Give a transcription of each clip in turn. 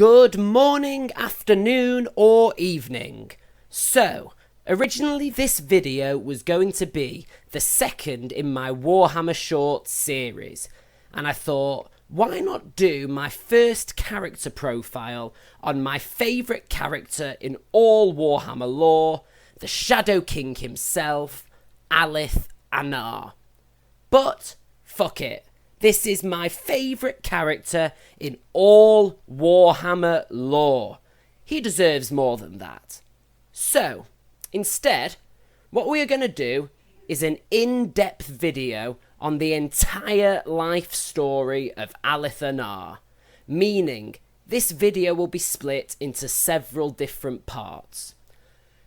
Good morning, afternoon, or evening. So, originally this video was going to be the second in my Warhammer Shorts series, and I thought, why not do my first character profile on my favourite character in all Warhammer lore, the Shadow King himself, Alith Anar. But, fuck it. This is my favourite character in all Warhammer lore. He deserves more than that. So, instead, what we are going to do is an in-depth video on the entire life story of Alith Anar, meaning this video will be split into several different parts.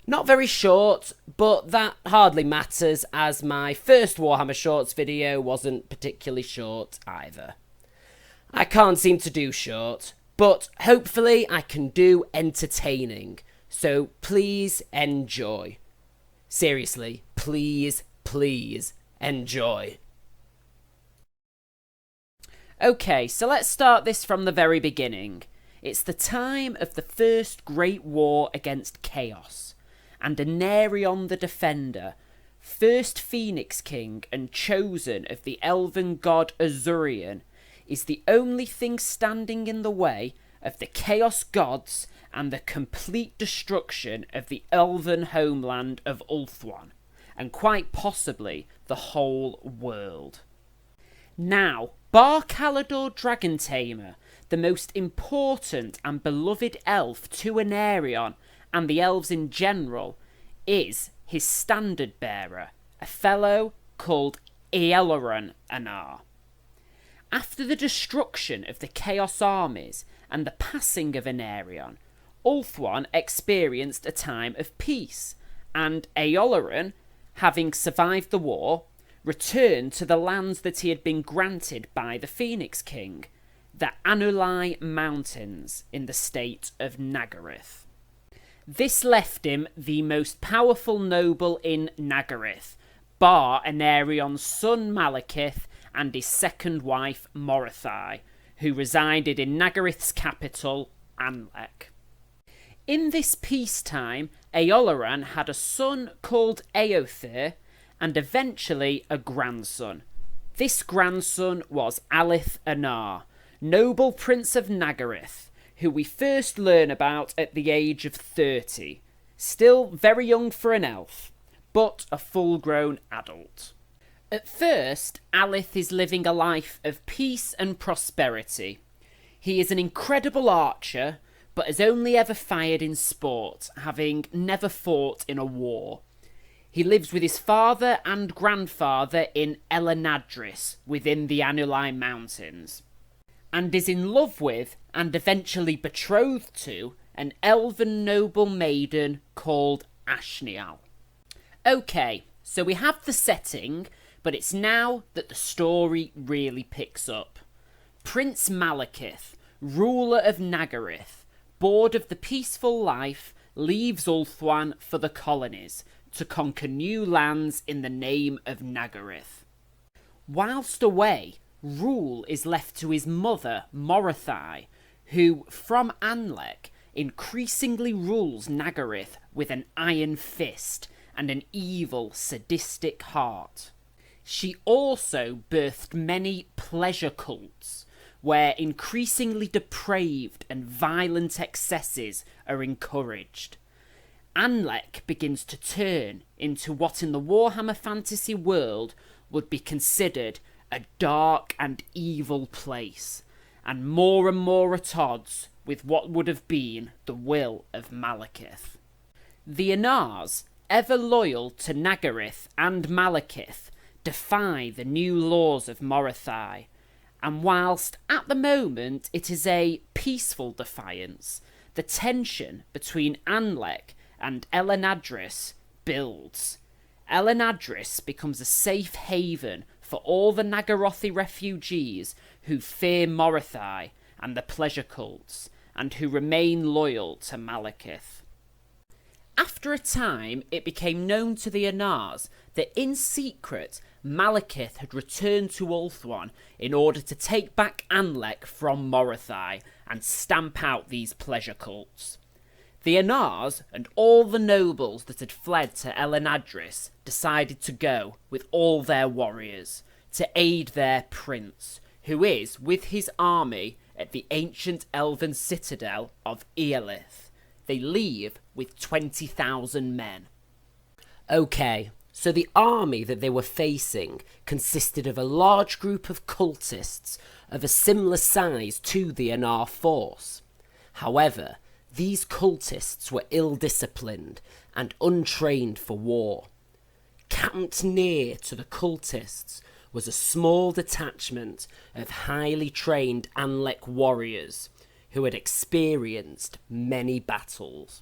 Not very short, but that hardly matters as my first Warhammer Shorts video wasn't particularly short either. I can't seem to do short, but hopefully I can do entertaining, so please enjoy. Seriously, please enjoy. Okay, so let's start this from the very beginning. It's the time of the first Great War against Chaos. And Anarion the Defender, first Phoenix King and chosen of the elven god Azurian, is the only thing standing in the way of the Chaos Gods and the complete destruction of the elven homeland of Ulthuan, and quite possibly the whole world. Now, Bar Kalador Dragon Tamer, the most important and beloved elf to Anarion, and the elves in general, is his standard bearer, a fellow called Alith Anar. After the destruction of the Chaos armies and the passing of Anarion, Ulthuan experienced a time of peace, and Alith, having survived the war, returned to the lands that he had been granted by the Phoenix King, the Anulai Mountains in the state of Nagarythe. This left him the most powerful noble in Nagarythe, bar Anarion's son Malekith and his second wife Nagarythe, who resided in Nagarythe's capital, Anlek. In this peacetime, Eollaran had a son called Eothir, and eventually a grandson. This grandson was Alith Anar, noble prince of Nagarythe, who we first learn about at the age of 30, still very young for an elf, but a full-grown adult. At first, Alith is living a life of peace and prosperity. He is an incredible archer, but has only ever fired in sport, having never fought in a war. He lives with his father and grandfather in Elenadris, within the Anulai Mountains, and is in love with, and eventually betrothed to, an elven noble maiden called Ashnial. Okay, so we have the setting, but it's now that the story really picks up. Prince Malekith, ruler of Nagarythe, bored of the peaceful life, leaves Ulthuan for the colonies, to conquer new lands in the name of Nagarythe. Whilst away, rule is left to his mother, Nagarythe, who, from Anlek, increasingly rules Nagarythe with an iron fist and an evil, sadistic heart. She also birthed many pleasure cults, where increasingly depraved and violent excesses are encouraged. Anlek begins to turn into what in the Warhammer fantasy world would be considered a dark and evil place, and more at odds with what would have been the will of Malekith. The Anars, ever loyal to Nagarythe and Malekith, defy the new laws of Nagarythe, and whilst at the moment it is a peaceful defiance, the tension between Anlek and Elenadris builds. Elenadris becomes a safe haven for all the Nagarythe refugees who fear Nagarythe and the pleasure cults, and who remain loyal to Malekith. After a time, it became known to the Anars that in secret, Malekith had returned to Ulthuan in order to take back Anlec from Morathai and stamp out these pleasure cults. The Anars and all the nobles that had fled to Elenadris decided to go with all their warriors to aid their prince, who is with his army at the ancient elven citadel of Alith. They leave with 20,000 men. Okay, so the army that they were facing consisted of a large group of cultists of a similar size to the Anar force. However, these cultists were ill-disciplined and untrained for war. Camped near to the cultists was a small detachment of highly trained Anlec warriors who had experienced many battles.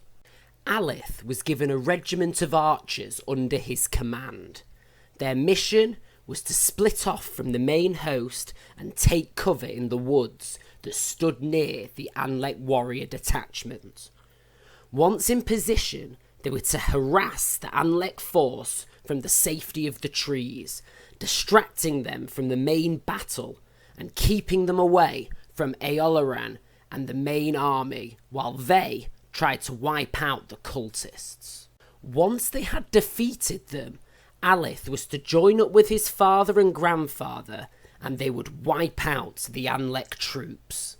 Alith was given a regiment of archers under his command. Their mission was to split off from the main host and take cover in the woods that stood near the Anlec warrior detachment. Once in position, they were to harass the Anlec force from the safety of the trees, distracting them from the main battle and keeping them away from Eollaran and the main army while they tried to wipe out the cultists. Once they had defeated them, Alith was to join up with his father and grandfather and they would wipe out the Anlec troops.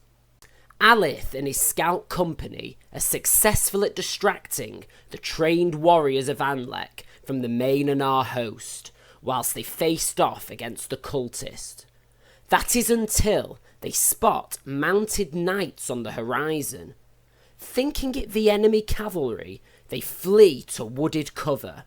Alith and his scout company are successful at distracting the trained warriors of Anlec from the main Anar host, whilst they faced off against the cultist. That is until they spot mounted knights on the horizon. Thinking it the enemy cavalry, they flee to wooded cover.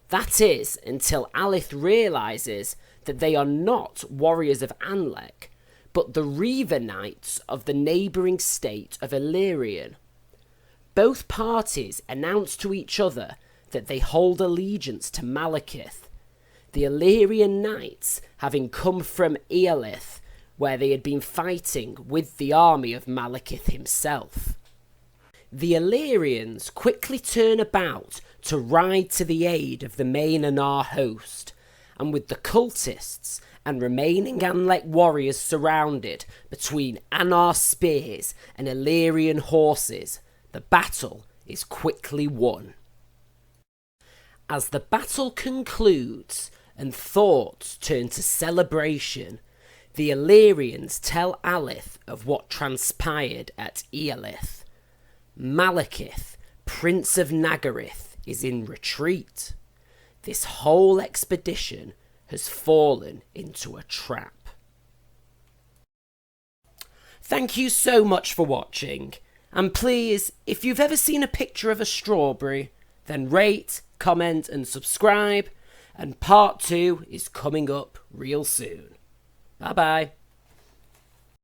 That is until Alith realises that they are not warriors of Anlec, but the Reaver Knights of the neighbouring state of Illyrian. Both parties announce to each other that they hold allegiance to Malekith, the Illyrian Knights having come from Eolith, where they had been fighting with the army of Malekith himself. The Illyrians quickly turn about to ride to the aid of the main Anar host, and with the cultists and remaining Anlec warriors surrounded between Anar spears and Illyrian horses, the battle is quickly won. As the battle concludes and thoughts turn to celebration, the Illyrians tell Alith of what transpired at Eolith. Malekith, Prince of Nagarythe, is in retreat. This whole expedition has fallen into a trap. Thank you so much for watching, and please, if you've ever seen a picture of a strawberry, then rate, comment and subscribe, and part 2 is coming up real soon. Bye bye.